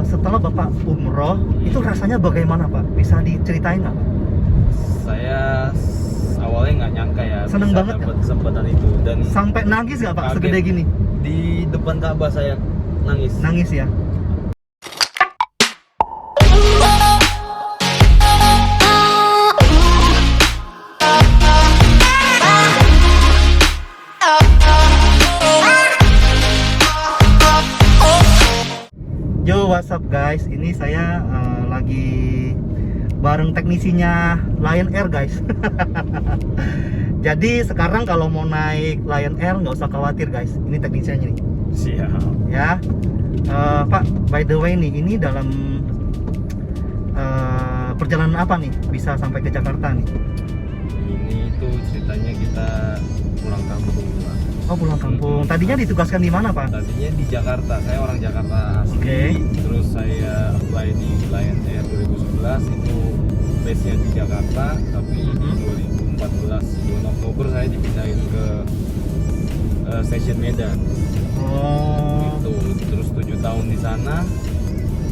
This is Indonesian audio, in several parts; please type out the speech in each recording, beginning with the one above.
setelah Bapak umroh, itu rasanya bagaimana Pak? Bisa diceritain nggak Pak? Saya awalnya nggak nyangka ya Seneng bisa banget dapat kesempatan itu, dan Sampai nangis nggak Pak kaget. segede gini? Di depan Ka'bah saya nangis. Nangis ya? Yo, what's up guys? Ini saya lagi bareng teknisinya Lion Air guys. Jadi sekarang kalau mau naik Lion Air nggak usah khawatir guys. Ini teknisinya nih. Siap. Ya, Pak. By the way nih, ini dalam perjalanan apa nih? Bisa sampai ke Jakarta nih? Ini tuh ceritanya kita pulang kampung, Pak. Oh, pulang kampung. Tadinya ditugaskan di mana Pak? Tadinya di Jakarta, saya orang Jakarta asli. Oke. Terus saya apply di Lion Air 2011, itu base-nya di Jakarta, tapi 2014 bulan Oktober saya dipindahin ke stasiun Medan. Oh. Itu terus 7 tahun di sana,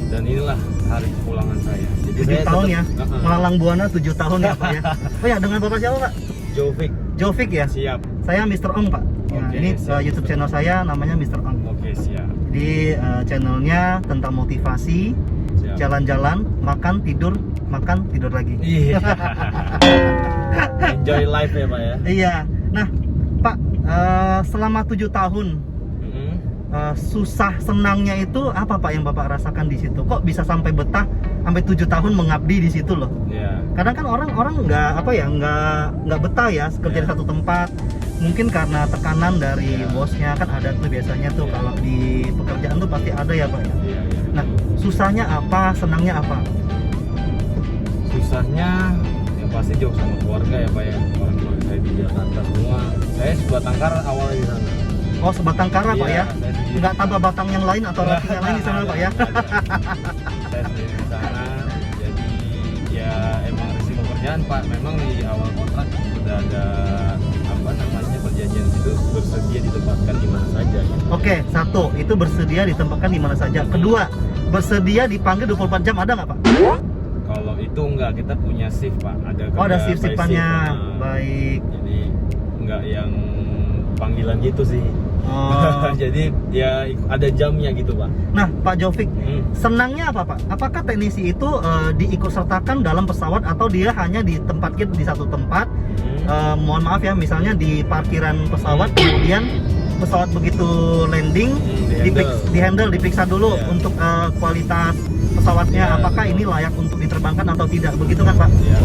dan inilah hari kepulangan saya. Jadi 7 saya tahun ya? tetap, Melalang Buana 7 tahun ya Pak ya? Oh ya, dengan Bapak siapa Pak? Jovik. Jovik ya? Siap. Saya Mr. Ong Pak. Ya, Oke, ini siap. YouTube channel saya namanya Mr. Ong. Oke, siap. Jadi channelnya tentang motivasi, Siap. jalan-jalan, makan, tidur lagi. Iya. Enjoy life ya, Pak ya. Iya. Nah, Pak, selama 7 tahun Mm-mm. susah senangnya itu apa Pak yang Bapak rasakan di situ? Kok bisa sampai betah sampai 7 tahun mengabdi di situ loh? Iya. Kadang kan orang nggak nggak betah ya kerja di Iya. satu tempat. Mungkin karena tekanan dari Iya. bosnya, kan ada tuh biasanya tuh Iya. kalau di pekerjaan tuh pasti ada ya Pak ya. Iya, iya. Nah, susahnya apa, senangnya apa? Susahnya ya pasti jauh sama keluarga ya, Pak ya. Orang keluarga saya di Jakarta semua. Saya sebatang kara awalnya di sana. Oh, sebatang kara Pak Iya, ya? saya sendiri. Nggak tambah batang yang lain atau roti yang lain di sana Pak ya? Nggak ada. Saya sendiri di sana. Jadi ya emang risiko pekerjaan, Pak. Memang di awal kontrak sudah ada apa namanya perjanjian itu bersedia ditempatkan di mana saja. Gitu. Oke, satu, itu bersedia ditempatkan di mana saja. Kedua, bersedia dipanggil 24 jam, ada nggak Pak? Kalau itu enggak, kita punya shift, Pak. Ada Oh, ada kerja by shift-shiftannya. shift, Baik. Jadi enggak yang panggilan gitu sih. Oh. Jadi ya ada jamnya gitu, Pak. Nah, Pak Jovik, Hmm. senangnya apa Pak? Apakah teknisi itu diikut sertakan dalam pesawat atau dia hanya ditempatkan di satu tempat? Mohon maaf ya, misalnya di parkiran pesawat, kemudian pesawat begitu landing, Di-handle. diperiksa dulu Iya. untuk kualitas pesawatnya, Iya, apakah betul. ini layak untuk diterbangkan atau tidak, begitu kan Pak? Ya.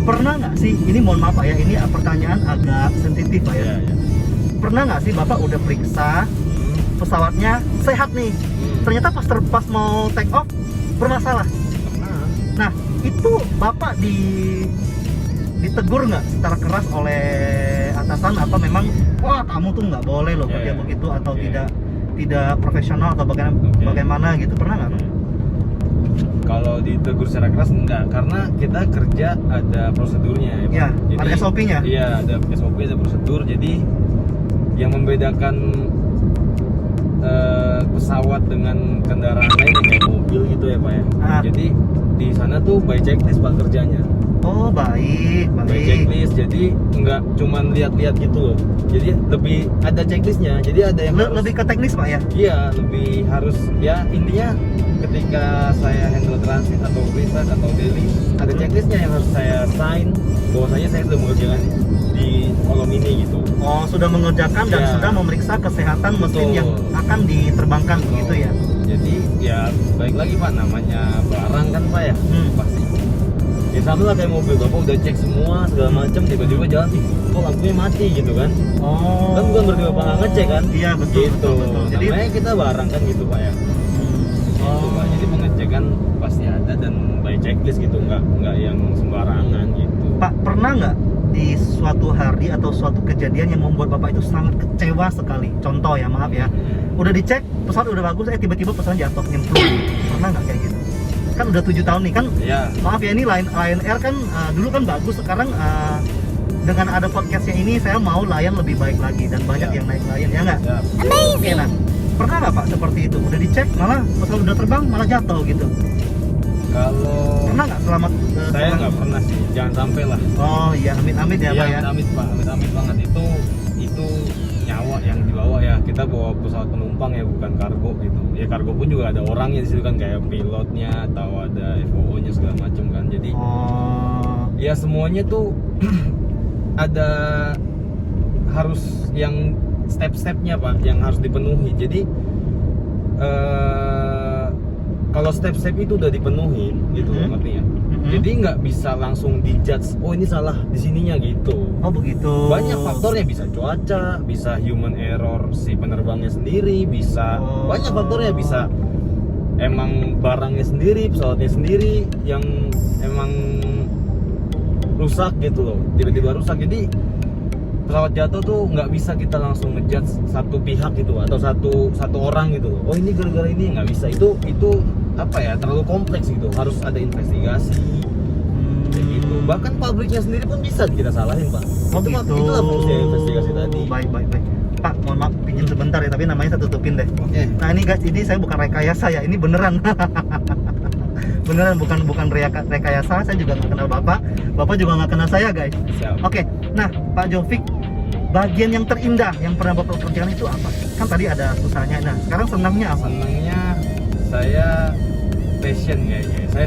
Pernah nggak sih, ini mohon maaf Pak ya, ini pertanyaan agak sensitif Pak ya. Ya, ya. Pernah nggak sih Bapak udah periksa pesawatnya sehat nih, ternyata pas mau take off bermasalah? Pernah. Nah, itu Bapak ditegur nggak secara keras oleh atasan, atau memang wah kamu tuh nggak boleh loh kerja Yeah. begitu, atau Okay. tidak profesional atau Okay. bagaimana gitu, pernah nggak Pak? Kalau ditegur secara keras enggak, karena kita kerja ada prosedurnya ya, Pak. Ya, ada SOP-nya? Iya, ada SOP, ada prosedur. Jadi yang membedakan pesawat dengan kendaraan lain kayak mobil gitu ya, Pak ya. Ah. Jadi di sana tuh by checklist, Pak, kerjanya. Oh, baik, By baik. checklist, jadi nggak cuman lihat-lihat gitu loh. Jadi lebih ada checklistnya. Jadi ada yang harus, Lebih ke teknis Pak ya? iya, lebih harus ya, intinya ketika saya handle transit atau riset atau daily, ada checklistnya yang harus saya sign bahwasanya saya sudah mengerjakan di kolom ini gitu. Oh, sudah mengerjakan dan Ya. sudah memeriksa kesehatan mesin Betul. yang akan diterbangkan begitu ya? Jadi ya baik lagi, Pak, namanya barang kan, Pak ya. Pasti ya sama lah kayak mobil, Bapak udah cek semua segala macam, tiba-tiba jalan nih kok lampunya mati gitu kan. Oh. Kan bukan berarti Bapak nggak ngecek kan. Iya, betul, Gitu. betul. Jadi Namanya kita barang kan gitu, Pak ya. Gitu, Pak. Jadi pengecekan pasti ada dan by checklist gitu, nggak yang sembarangan gitu. Pak, pernah nggak di suatu hari atau suatu kejadian yang membuat Bapak itu sangat kecewa sekali? Contoh ya, maaf ya, udah dicek, pesawat udah bagus, tiba-tiba pesawat jatuh, nyemplung. Pernah nggak kayak gitu? Kan udah 7 tahun nih kan. Iya. Maaf ya, ini Lion Air kan dulu kan bagus, sekarang dengan ada podcastnya ini saya mau Lion lebih baik lagi dan banyak Ya. yang naik Lion, ya nggak? Ya. Oke, nah Pernah nggak Pak seperti itu? Udah dicek malah pesawat udah terbang malah jatuh gitu. Kalau Pernah nggak selamat? saya nggak pernah sih, jangan sampai lah. Oh iya, amit-amit ya Pak ya. Amit Pak, amit banget itu nyawa yang dibawa ya. Kita bawa pesawat penumpang ya, bukan kargo gitu. Ya kargo pun juga ada orangnya di situ kan, kayak pilotnya atau ada FOO-nya segala macam kan. Jadi ya semuanya tuh ada harus yang step-stepnya Pak, yang harus dipenuhi. Jadi kalau step-step itu udah dipenuhi gitu, ngerti ya? Jadi nggak bisa langsung dijudge, oh ini salah di sininya gitu. Oh begitu. Banyak faktornya, bisa cuaca, bisa human error si penerbangnya sendiri, bisa banyak faktornya, bisa emang barangnya sendiri, pesawatnya sendiri yang emang rusak gitu loh, tiba-tiba rusak. Jadi pesawat jatuh tuh nggak bisa kita langsung ngejudge satu pihak gitu atau satu orang gitu loh. Oh ini gara-gara ini, nggak bisa. Itu apa ya, terlalu kompleks gitu, harus ada investigasi kayak gitu. Bahkan pabriknya sendiri pun bisa kita salahin Pak. Oh gitu. Itulah fungsi investigasi tadi. Baik. Pak, mohon maaf pinjam sebentar ya, tapi namanya saya tutupin deh. Oke. Nah ini guys, ini saya bukan rekayasa ya, ini beneran. Beneran bukan rekayasa. Saya juga nggak kenal Bapak juga nggak kenal saya guys. Siap. Oke, nah Pak Jovik, bagian yang terindah yang pernah Bapak kerjakan itu apa? Kan tadi ada susahnya, nah sekarang senangnya apa? Senangnya saya passion kayaknya. Saya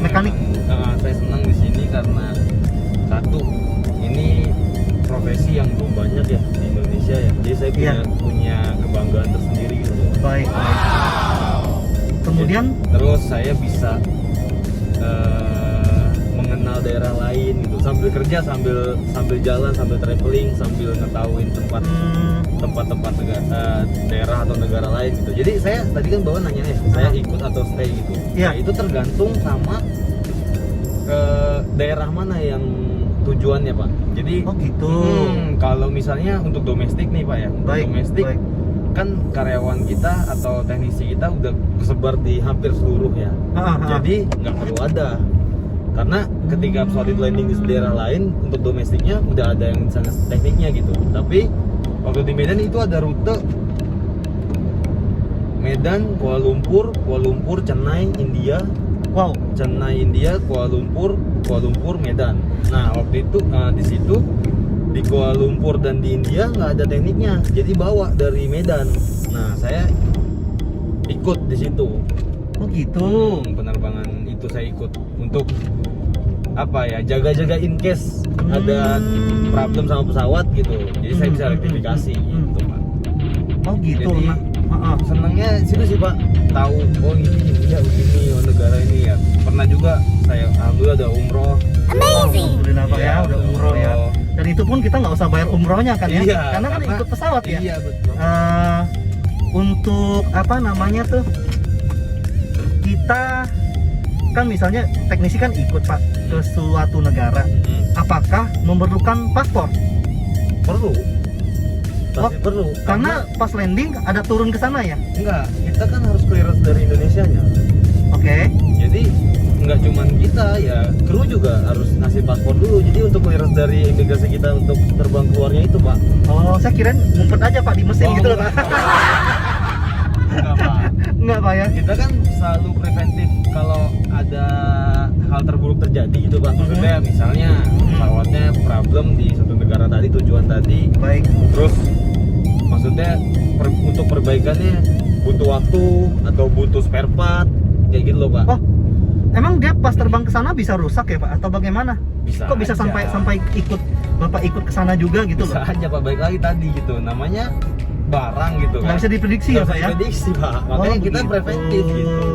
Mekanik. Saya senang di sini karena satu, ini profesi yang belum banyak ya di Indonesia ya. Jadi saya punya kebanggaan tersendiri gitu loh. Baik. Kemudian terus saya bisa mengenal daerah lain gitu, sambil kerja, sambil jalan, sambil traveling, sambil ngetahuin tempat-tempat daerah atau negara lain gitu. Jadi saya tadi kan bawa nanya ya, saya ikut atau stay gitu. Iya. Nah, itu tergantung sama ke daerah mana yang tujuannya Pak. Jadi oh gitu. Kalau misalnya untuk domestik nih Pak ya, untuk domestik kan karyawan kita atau teknisi kita udah tersebar di hampir seluruh ya. Jadi nggak perlu ada, karena ketika pesawat itu landing di daerah lain, untuk domestiknya udah ada yang sana tekniknya gitu. Tapi waktu di Medan itu ada rute Medan, Kuala Lumpur, Chennai, India. Wow. Chennai, India, Kuala Lumpur, Medan. Nah waktu itu di situ di Kuala Lumpur dan di India nggak ada tekniknya, jadi bawa dari Medan. Nah saya ikut di situ. Oh gitu. Penerbangan itu saya ikut untuk apa ya, jaga-jaga in case ada problem sama pesawat gitu. Jadi saya bisa rektifikasi gitu Pak. Oh gitu. Jadi senangnya situ sih Pak, tahu oh ini ya begini, oh negara ini ya. Pernah juga saya alhamdulillah udah umroh. Alhamdulillah Pak ya, udah umroh ya. Dan itu pun kita nggak usah bayar umrohnya kan ya, karena kan ikut pesawat ya. Iya betul. Untuk apa namanya tuh, kita kan misalnya teknisi kan ikut Pak ke suatu negara, apakah memerlukan paspor? Perlu. Pasti perlu. Karena pas landing ada turun ke sana ya? Enggak, kita kan harus clearance dari Indonesianya. Oke. Jadi nggak cuman kita ya, kru juga harus ngasih paspor dulu. Jadi untuk clearance dari imigrasi kita untuk terbang keluarnya itu Pak. Oh, saya kirain ngumpet aja Pak di mesin gitu loh Pak. Enggak Pak. Enggak Pak ya? Kita kan selalu preventif kalau ada hal terburuk terjadi gitu Pak. Maksudnya misalnya pesawatnya problem di suatu negara tadi, tujuan tadi. Baik. Terus maksudnya untuk perbaikannya butuh waktu atau butuh spare part kayak gitu loh Pak. Oh, emang dia pas terbang ke sana bisa rusak ya Pak atau bagaimana? Bisa. Kok bisa aja. sampai Bapak ikut ke sana juga gitu bisa loh? aja Pak, balik lagi tadi gitu, namanya barang gitu kan. Nggak bisa diprediksi ya Pak ya? Diprediksi Pak, makanya kita begitu. preventif gitu.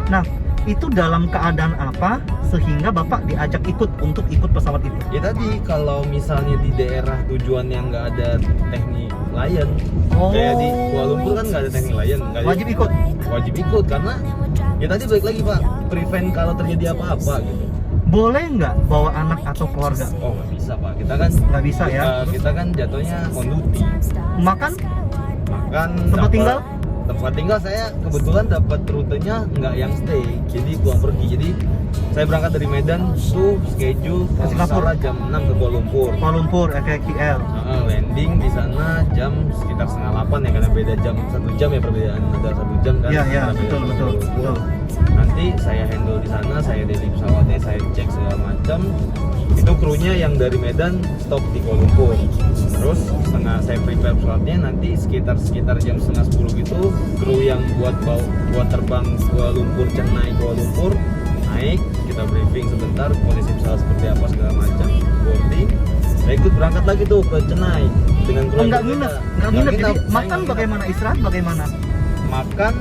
Nah, itu dalam keadaan apa sehingga Bapak diajak untuk ikut pesawat itu? Ya tadi kalau misalnya di daerah tujuan yang nggak ada teknik Lion, kayak di Kuala Lumpur kan nggak ada teknik Lion, Wajib ikut? Wajib ikut karena ya tadi balik lagi Pak, prevent kalau terjadi apa-apa gitu. Boleh nggak bawa anak atau keluarga? Oh nggak bisa Pak, kita kan Nggak bisa ya? Kita kan jatuhnya on duty. Makan? Tempat tinggal? Tempat tinggal saya kebetulan dapat rutenya nggak yang stay, jadi pulang pergi. Jadi Saya berangkat dari Medan tuh schedule kalau nggak Singapura. salah jam 6 ke Kuala Lumpur. Kuala Lumpur, KL. Landing di sana jam sekitar setengah 8 ya, karena beda jam 1 jam ya, perbedaan ada 1 jam kan. Iya, antara Medan betul, sama betul, Kuala Lumpur. betul. Nanti saya handle di sana, saya daily pesawatnya, saya cek segala macam. Itu krunya yang dari Medan stop di Kuala Lumpur. Terus saya prepare pesawatnya, nanti sekitar jam setengah 10 gitu, kru yang buat terbang Kuala Lumpur, Chennai, Kuala Lumpur naik, kita briefing sebentar kondisi pesawat seperti apa segala macam, boarding. Saya ikut berangkat lagi tuh ke Chennai dengan kru yang Nggak berbeda. nginep. Jadi Saya makan nggak bagaimana, istirahat bagaimana? makan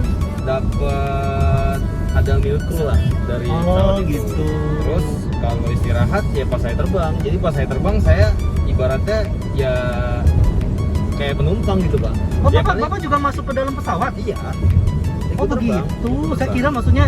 dapat ada meal crew lah dari pesawat itu. Gitu. Terus kalau istirahat ya pas saya terbang. Jadi pas saya terbang saya ibaratnya ya kayak penumpang gitu, Pak. Oh, Ya, bapak juga masuk ke dalam pesawat? iya. Oh, Ikut terbang. begitu. Saya Terbang. kira maksudnya,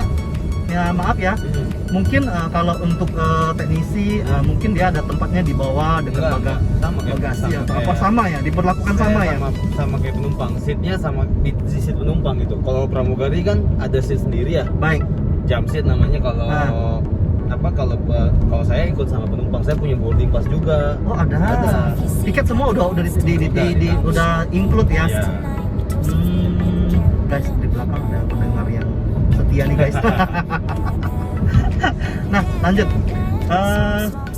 ya maaf ya, Hmm. mungkin kalau untuk teknisi mungkin dia ada tempatnya di bawah dekat Enggak, sama kayak bagasi atau apa, kayak- sama ya, diperlakukan Saya sama ya. sama kayak penumpang, seatnya sama di seat penumpang gitu. Kalau pramugari kan ada seat sendiri ya, Baik. jump seat namanya. Kalau Ah. kalau saya ikut sama penumpang, saya punya boarding pass juga. Oh, ada. Ada. Tiket semua udah udah include ya. Iya. Guys, di belakang ada pendengar yang setia nih guys. Nah, lanjut.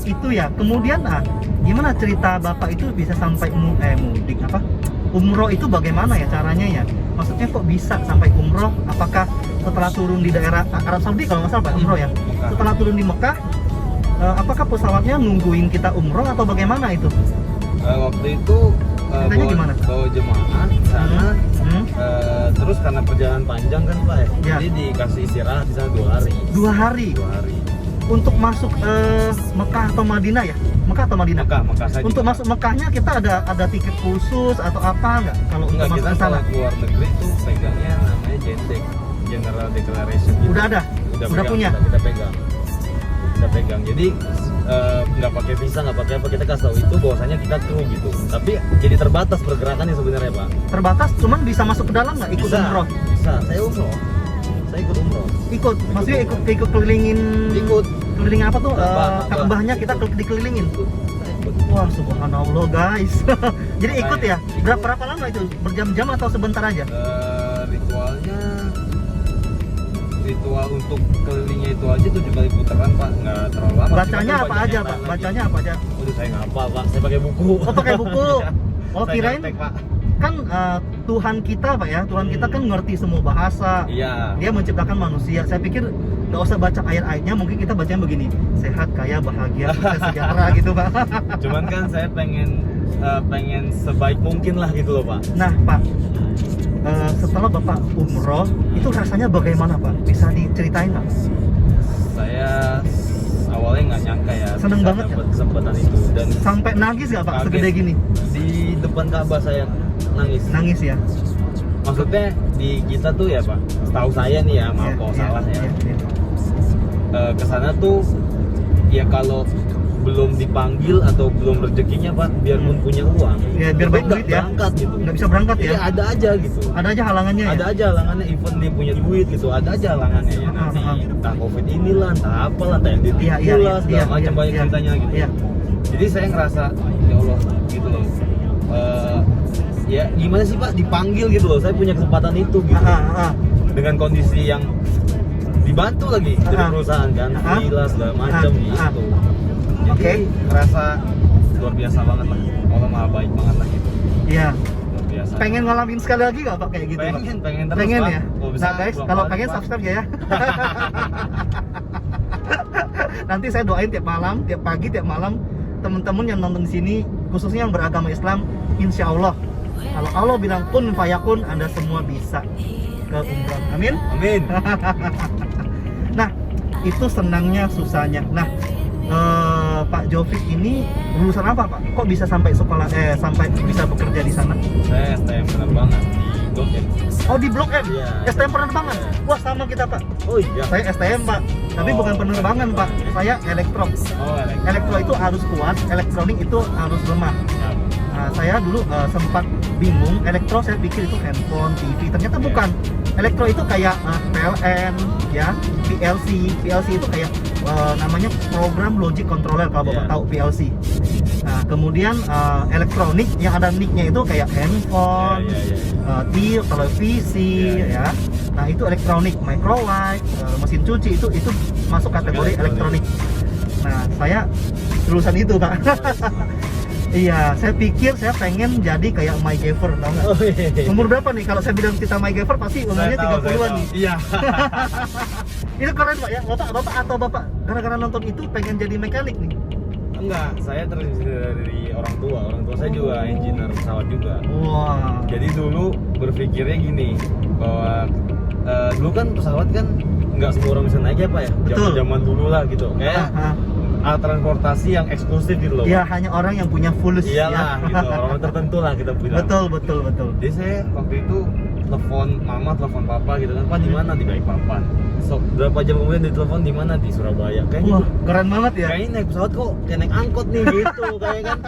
Itu ya. Kemudian gimana cerita bapak itu bisa sampai mudik apa? Umroh itu bagaimana ya caranya ya? Maksudnya kok bisa sampai umroh? Apakah setelah turun di daerah Arab Saudi kalau nggak salah Pak, umroh ya? Mekah. Setelah turun di Mekah, apakah pesawatnya nungguin kita umroh atau bagaimana itu? Waktu itu Ceritanya gimana? bawa jemaah ke sana. Hmm? Terus karena perjalanan panjang kan Pak ya, Ya. jadi dikasih istirahat di sana 2 hari. 2 hari 2 hari. untuk masuk Mekah atau Madinah ya? Mekah atau Madinah? Mekah saya Untuk juga. masuk Mekahnya kita ada tiket khusus atau apa nggak kalau untuk Enggak, masuk kita ke sana? kalau keluar negeri tuh pegangnya namanya JDEC, General Declaration gitu. Udah ada? Udah pegang, punya? kita pegang. Jadi nggak pakai visa, nggak pakai apa, kita kasih tahu itu bahwasanya kita kru gitu. Tapi jadi terbatas pergerakannya sebenarnya Pak. Terbatas, cuman bisa masuk ke dalam nggak? Ikut umroh? Bisa. Saya umroh. Saya ikut umroh. Ikut, maksudnya ikut kelilingin. Ikut. Keliling apa tuh? Ka'bah. Ka'bahnya kita dikelilingin. Saya ikut. Wah, subhanallah guys. Jadi ikut ya? Ikut. Berapa lama itu? Berjam-jam atau sebentar aja? Ritual untuk kelilingnya itu aja 7 kali putaran Pak, nggak terlalu lama. Bacanya Cuma apa kan aja banyak Pak? lagi. Bacanya apa aja? Waduh, saya nggak hafal Pak, saya pakai buku. Oh, pakai buku. Iya. Oh, Saya kirain ngetek, Pak. kan Tuhan kita Pak ya, Tuhan kita kan ngerti semua bahasa. Iya. Dia menciptakan manusia. Saya pikir nggak usah baca ayat-ayatnya, mungkin kita bacanya begini: sehat, kaya, bahagia, sukses, sejahtera gitu Pak. Cuman kan saya pengen sebaik mungkin lah gitu loh Pak. Nah Pak, setelah Bapak umroh, itu rasanya bagaimana Pak? Bisa diceritain nggak? Saya awalnya nggak nyangka ya Seneng bisa banget dapet kesempatan itu, dan Sampai nangis nggak Pak? Kaget. Segede gini? di depan Ka'bah saya nangis. Nangis ya? Maksudnya di kita tuh ya Pak, setahu saya nih ya, maaf kalau salah ya, kesana tuh ya kalau belum dipanggil atau belum rezekinya Pak, biarpun punya uang, Ya, biar itu baik nggak duit ya. berangkat gitu. Nggak bisa berangkat ya? Iya, ada aja gitu. Ada aja halangannya ya? Ada aja halangannya, even dia punya duit gitu, ada aja halangannya ya. Nanti entah covid inilah, entah apalah, entah yang Iya, iya, lah, segala iya, macam, iya, banyak iya. ceritanya gitu. Iya. Jadi saya ngerasa ya Allah gitu loh. Ya gimana sih Pak, dipanggil gitu loh, saya punya kesempatan itu gitu. Dengan kondisi yang dibantu lagi dari perusahaan kan, gila segala macam gitu. Jadi Oke. ngerasa luar biasa banget lah, Allah maha baik banget lah gitu, Iya. luar biasa. Pengen ngalamin sekali lagi nggak Pak kayak gitu Pak? pengen terus Pengen Pak. ya? Kalau bisa Nah guys, pulang kalau balik, pengen Pak. subscribe ya. Nanti saya doain tiap malam, tiap pagi, tiap malam teman-teman yang nonton di sini, khususnya yang beragama Islam, insya Allah kalau Allah bilang kun fayakun, Anda semua bisa ke umrah. Amin. Amin. Nah, itu senangnya susahnya. Nah, Pak Jovik ini lulusan apa Pak? Kok bisa sampai sekolah sampai bisa bekerja di sana? Saya STM penerbangan di Blok M. Oh, di Blok M. Iya. STM penerbangan. Wah, sama kita Pak. Oh iya. Saya STM Pak, tapi Oh, bukan penerbangan Pak. Saya elektro. Oh, Elektro itu arus kuat, elektronik itu arus lemah. Ya. Nah, saya dulu sempat bingung, elektro saya pikir itu handphone, TV, ternyata bukan. Elektro itu kayak PLN, ya, PLC itu kayak namanya program logic controller kalau bapak Iya. tahu PLC. Nah kemudian elektronik yang ada nicknya itu kayak handphone, TV, televisi, Iya. ya. Nah itu elektronik, microwave, mesin cuci itu masuk kategori elektronik. Nah saya lulusan itu pak. Iya, saya pikir saya pengen jadi kayak MacGyver, tau nggak? Oh, iya. Umur berapa nih? Kalau saya bilang kita MacGyver pasti umurnya 30-an nih. Iya. Itu keren pak ya. Bapak gara-gara nonton itu pengen jadi mekanik nih. Enggak, saya terinspirasi dari orang tua. Orang tua saya juga engineer pesawat juga. Wah. Jadi dulu berpikirnya gini, bahwa dulu kan pesawat kan nggak semua orang bisa naik ya pak ya. Betul. Zaman dulu lah gitu. Kayak alat transportasi yang eksklusif gitu loh. Ya hanya orang yang punya fulus. Iyalah ya. gitu, orang tertentu lah kita bilang. Betul. Jadi saya waktu itu telepon mama, telepon papa gitu kan, Pak di mana? Di Balikpapan. So, berapa jam kemudian ditelepon di mana? Di Surabaya. Kayaknya Wah, keren banget ya. kayaknya naik pesawat kok kayak naik angkot nih gitu kayak kan.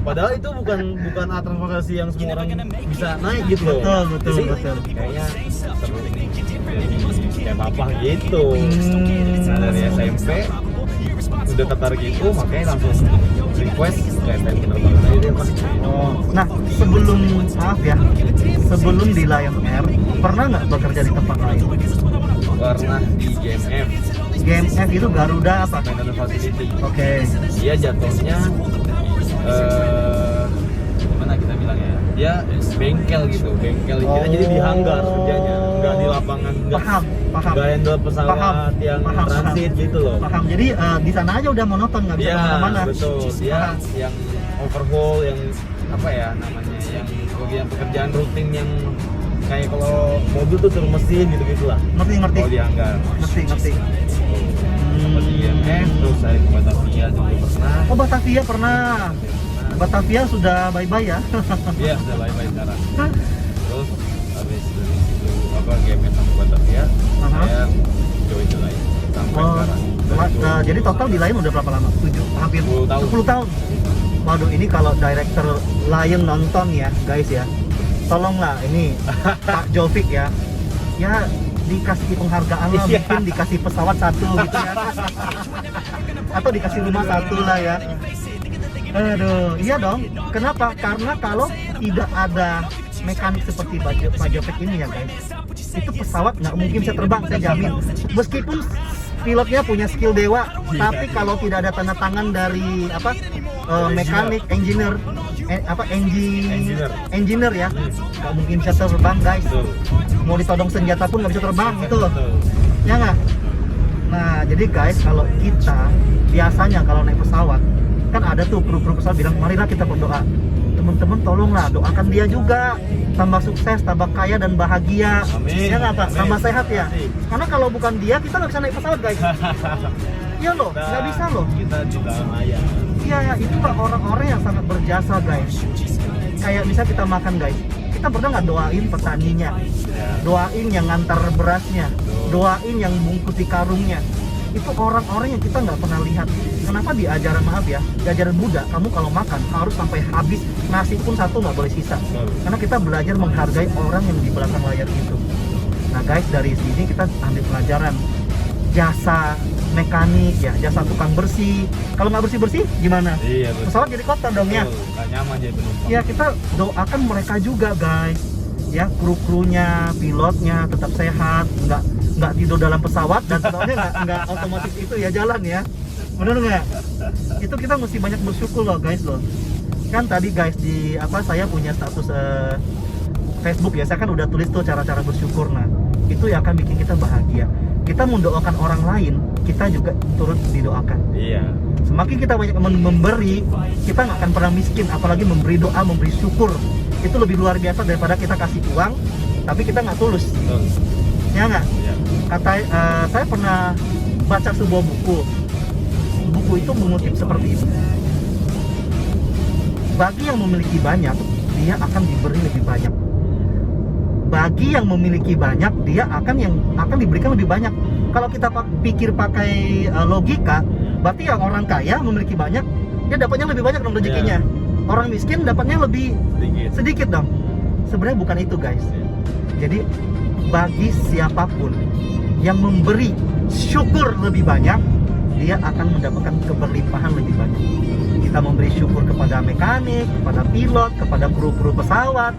Padahal itu bukan alat transportasi yang semua orang bisa naik gitu loh. Betul. Kayaknya seru nih. Jadi kayak papa gitu. Hmm. Nah dari SMP udah tertarik itu, makanya langsung request kayak pengen penerbangan aja deh mas. Oh, nah sebelum di Lion Air pernah nggak bekerja di tempat lain? Pernah di GMF, GMF itu Garuda apa? Maintenance Facility. Oke. Dia jatuhnya gimana kita bilang ya, dia bengkel gitu, bengkel kita jadi di hanggar kerjanya, nggak di lapangan, Paham. nggak handle pesawat yang transit gitu loh. Paham. Jadi di sana aja udah monoton, nggak bisa Iya kemana-mana. betul, dia yang overhaul, yang apa ya namanya, yang pekerjaan rutin yang kayak kalau mobil tuh turun mesin gitu lah. Ngerti. Kalau di hanggar. Ngerti. Di GMF, terus saya ke Batavia juga pernah. Oh Batavia pernah. Batavia sudah bye-bye ya. Iya sudah bye-bye sekarang. Terus habis dari situ GMF sama Batavia, saya join The Lion sampai sekarang. Jadi total di Lion udah berapa lama? Hampir 10 tahun. 10 tahun. Waduh, ini kalau director Lion nonton ya guys ya, tolonglah ini Pak Jovik ya dikasih penghargaan lah, mungkin dikasih pesawat satu gitu ya, atau dikasih rumah satu lah ya. Aduh, iya dong. Kenapa? Karena kalau tidak ada mekanik seperti Pak Jovik ini ya guys, itu pesawat nggak mungkin bisa terbang, saya jamin. Meskipun pilotnya punya skill dewa, tapi kalau tidak ada tanda tangan dari mekanik, engineer ya, nggak mungkin bisa terbang guys. Mau ditodong senjata pun nggak bisa terbang gitu loh, ya nggak? Nah jadi guys, kalau kita biasanya kalau naik pesawat kan ada tuh kru pesawat bilang marilah kita berdoa, teman-teman tolonglah doakan dia juga tambah sukses, tambah kaya dan bahagia. Amin. Ya nggak Pak? Amin. Tambah sehat ya. Amin. Karena kalau bukan dia kita nggak bisa naik pesawat guys. Iya loh, nggak bisa loh. Kita di dalam ayah. Iya, itulah orang-orang yang sangat berjasa guys. Kayak misalnya kita makan guys, kita pernah nggak doain petaninya, doain yang ngantar berasnya, doain yang bungkusi karungnya. Itu orang-orang yang kita nggak pernah lihat. Kenapa di ajaran di ajaran Buddha, kamu kalau makan harus sampai habis, nasi pun satu nggak boleh sisa. Karena kita belajar menghargai orang yang di belakang layar itu. Nah guys, dari sini kita ambil pelajaran jasa mekanik ya, jasa tukang bersih. Kalau nggak bersih gimana? Iya betul. Pesawat jadi kotor dong ya. Nggak nyaman jadi penumpang. Ya kita doakan mereka juga guys. Ya kru-krunya, pilotnya tetap sehat, nggak tidur dalam pesawat dan pesawatnya nggak otomatis itu ya jalan ya. Benar nggak? Itu kita mesti banyak bersyukur loh guys loh. Kan tadi guys saya punya status Facebook ya, saya kan udah tulis tuh cara-cara bersyukur. Nah itu yang akan bikin kita bahagia. Kita mendoakan orang lain, kita juga turut didoakan. Iya. Semakin kita banyak memberi, kita nggak akan pernah miskin. Apalagi memberi doa, memberi syukur, itu lebih luar biasa daripada kita kasih uang tapi kita nggak tulus. Betul. Ya nggak? Iya. Saya pernah baca sebuah buku itu mengutip seperti itu. Bagi yang memiliki banyak, dia akan diberi lebih banyak. Bagi yang memiliki banyak, dia akan diberikan lebih banyak. Kalau kita pikir pakai logika, berarti yang orang kaya memiliki banyak, dia dapatnya lebih banyak dong rezekinya. Orang miskin dapatnya lebih sedikit dong. Sebenarnya bukan itu guys. Jadi bagi siapapun yang memberi syukur lebih banyak, dia akan mendapatkan keberlimpahan lebih banyak. Kita memberi syukur kepada mekanik, kepada pilot, kepada kru-kru pesawat,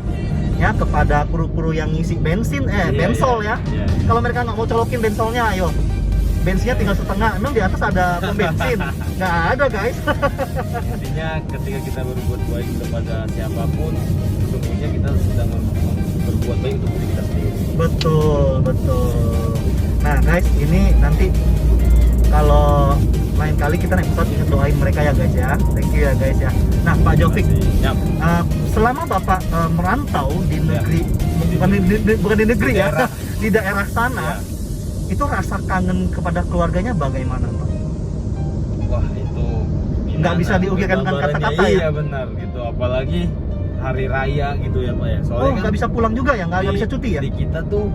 ya, kepada kru-kru yang ngisi bensin, bensol ya. Kalau mereka nggak mau colokin bensolnya, ayo, bensinnya tinggal setengah. Emang di atas ada pom bensin? Nggak ada, guys. Intinya ketika kita berbuat baik kepada siapapun, sesungguhnya kita sedang berbuat baik untuk diri kita sendiri. Betul, betul. Nah, guys, ini nanti kalau lain kali kita naik pesawat ingat doain mereka ya, guys ya. Thank you ya, guys ya. Nah, Pak Jovik, selama Bapak merantau di negeri, bukan di negeri ya, di daerah sana, itu rasa kangen kepada keluarganya bagaimana, Pak? Wah, itu nggak bisa diukirkan dengan kata-kata ya? Iya benar gitu, apalagi hari raya gitu ya Pak ya. Oh, nggak bisa pulang juga ya? Nggak bisa cuti ya? Di kita tuh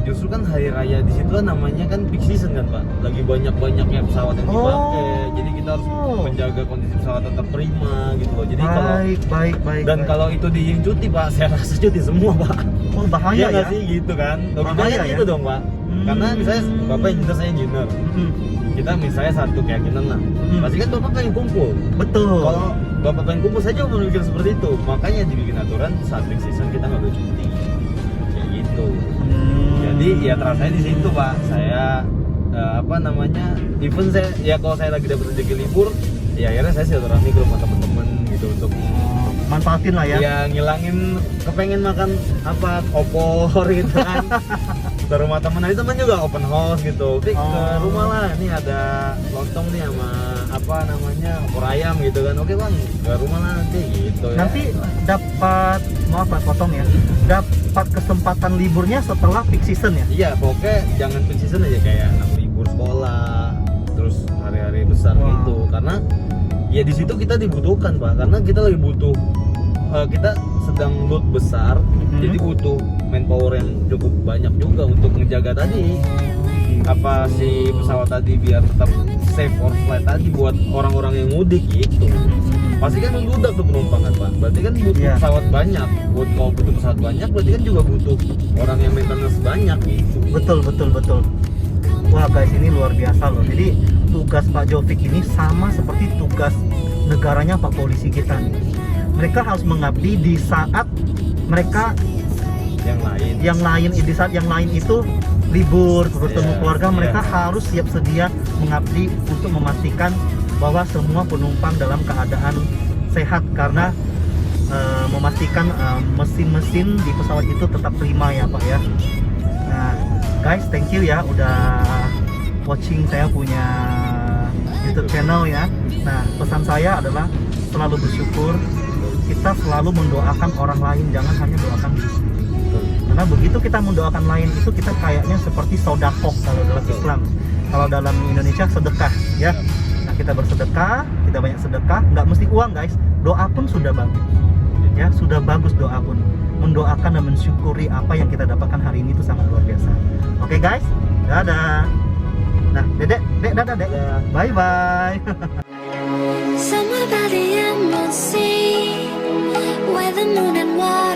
justru kan hari raya di situ kan namanya kan peak season kan Pak, lagi banyak-banyaknya pesawat yang dipakai, jadi kita harus menjaga kondisi pesawat tetap prima gitu loh. Jadi baik. Dan kalau itu di cuti Pak, saya rasa cuti semua Pak. Oh, bahaya ya? Sih gitu kan, logikanya Bahaya gitu ya? dong Pak. Karena misalnya Bapak engineer, saya engineer, kita misalnya satu keyakinan lah, pasti kan Bapak pengen kumpul. Betul. Kalau Bapak pengen kumpul, saya juga berpikir seperti itu. Makanya dibikin aturan saat peak season kita nggak boleh cuti, kayak gitu. Jadi ya terasanya di situ Pak, saya even saya ya kalau saya lagi dapat rezeki libur, ya akhirnya saya silaturahmi ke rumah teman-teman gitu untuk manfaatin lah ya. Ya ngilangin kepengen makan opor gitu kan. Ke rumah temen, nanti temen juga open house gitu. Ke rumah lah, ini ada lontong nih sama opor ayam gitu kan. Oke bang, ke rumah lah nanti gitu. Nanti dapat, maaf Pak potong ya, dapat kesempatan liburnya setelah peak season ya? Iya, pokoknya jangan peak season aja, kayak anak libur sekolah, terus hari-hari besar gitu. Karena ya di situ kita dibutuhkan Pak, karena kita lagi butuh, kita sedang load besar, jadi butuh manpower yang cukup banyak juga untuk menjaga tadi si pesawat tadi biar tetap safe for flight tadi buat orang-orang yang mudik gitu. Pasti kan membludak tuh penumpang kan Pak, berarti kan butuh pesawat banyak. Kalau butuh pesawat banyak berarti kan juga butuh orang yang maintenance banyak gitu. Betul. Wah guys, ini luar biasa loh. Jadi tugas Pak Jovik ini sama seperti tugas negaranya Pak Polisi kita nih. Mereka harus mengabdi di saat mereka yang lain di saat yang lain itu libur bertemu keluarga. Mereka harus siap sedia mengabdi untuk memastikan bahwa semua penumpang dalam keadaan sehat, karena memastikan mesin-mesin di pesawat itu tetap prima ya Pak ya. Nah guys, thank you ya udah watching saya punya YouTube channel ya. Nah pesan saya adalah selalu bersyukur, kita selalu mendoakan orang lain, jangan hanya doakan diri sendiri. Karena begitu kita mendoakan lain itu kita kayaknya seperti sodakoh kalau dalam Islam. Kalau dalam Indonesia sedekah ya. Nah kita bersedekah, kita banyak sedekah, nggak mesti uang guys. Doa pun sudah bagus. Ya sudah bagus doa pun. Mendoakan dan mensyukuri apa yang kita dapatkan hari ini itu sangat luar biasa. Oke guys, dadah. Nah, dadah dek. Bye bye. Somewhere by the end we'll see where the moon and why